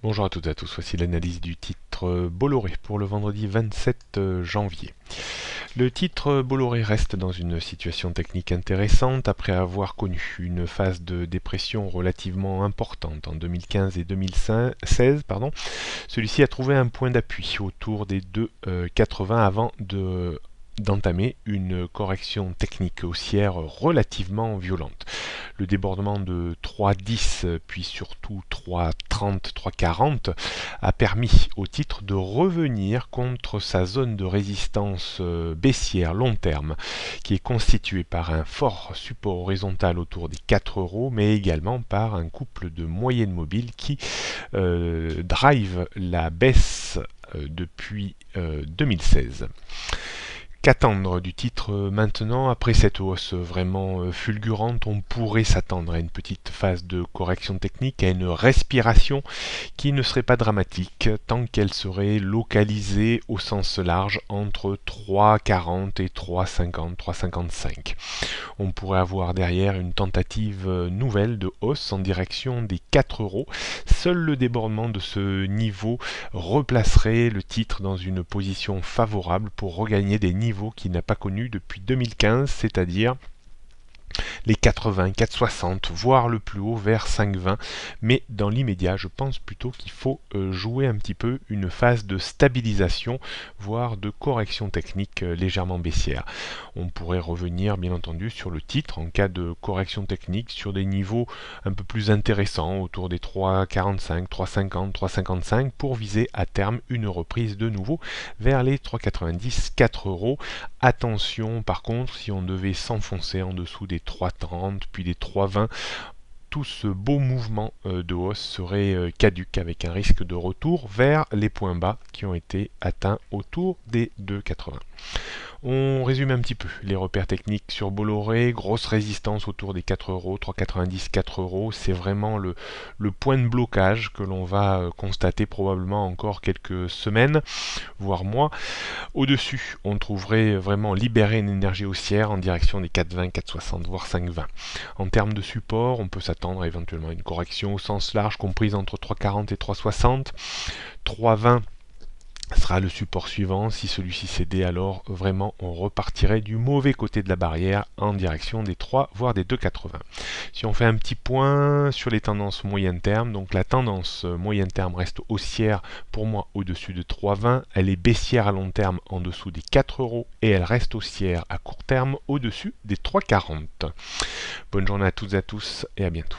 Bonjour à toutes et à tous, voici l'analyse du titre Bolloré pour le vendredi 27 janvier. Le titre Bolloré reste dans une situation technique intéressante après avoir connu une phase de dépression relativement importante en 2015 et 2016. Celui-ci a trouvé un point d'appui autour des 2,80 avant d'entamer une correction technique haussière relativement violente. Le débordement de 3,10 puis surtout 3,30, 3,40 a permis au titre de revenir contre sa zone de résistance baissière long terme qui est constituée par un fort support horizontal autour des 4 euros mais également par un couple de moyennes mobiles qui drive la baisse depuis 2016. Qu'attendre du titre maintenant? Après cette hausse vraiment fulgurante, on pourrait s'attendre à une petite phase de correction technique, à une respiration qui ne serait pas dramatique tant qu'elle serait localisée au sens large entre 3,40 et 3,50, 3,55. On pourrait avoir derrière une tentative nouvelle de hausse en direction des 4 euros. Seul le débordement de ce niveau replacerait le titre dans une position favorable pour regagner des niveaux qu'il n'a pas connus depuis 2015, c'est-à-dire les 80, 4,60, voire le plus haut vers 5,20. Mais dans l'immédiat, je pense plutôt qu'il faut jouer un petit peu une phase de stabilisation, voire de correction technique légèrement baissière. On pourrait revenir bien entendu sur le titre en cas de correction technique sur des niveaux un peu plus intéressants, autour des 3,45, 3,50, 3,55 pour viser à terme une reprise de nouveau vers les 3,90, 4 euros. Attention par contre, si on devait s'enfoncer en dessous des 3,30 puis des 3,20, tout ce beau mouvement de hausse serait caduc avec un risque de retour vers les points bas qui ont été atteints autour des 2,80. On résume un petit peu les repères techniques sur Bolloré, grosse résistance autour des 4 euros, 3,90, 4 euros, c'est vraiment le point de blocage que l'on va constater probablement encore quelques semaines, voire mois. Au-dessus, on trouverait vraiment libérer une énergie haussière en direction des 4,20, 4,60, voire 5,20. En termes de support, on peut s'attendre éventuellement à une correction au sens large comprise entre 3,40 et 3,60. 3,20 sera le support suivant. Si celui-ci cédait, alors vraiment on repartirait du mauvais côté de la barrière en direction des 3 voire des 2,80. Si on fait un petit point sur les tendances moyen terme, donc la tendance moyen terme reste haussière pour moi au-dessus de 3,20, elle est baissière à long terme en dessous des 4 euros et elle reste haussière à court terme au-dessus des 3,40. Bonne journée à toutes et à tous et à bientôt.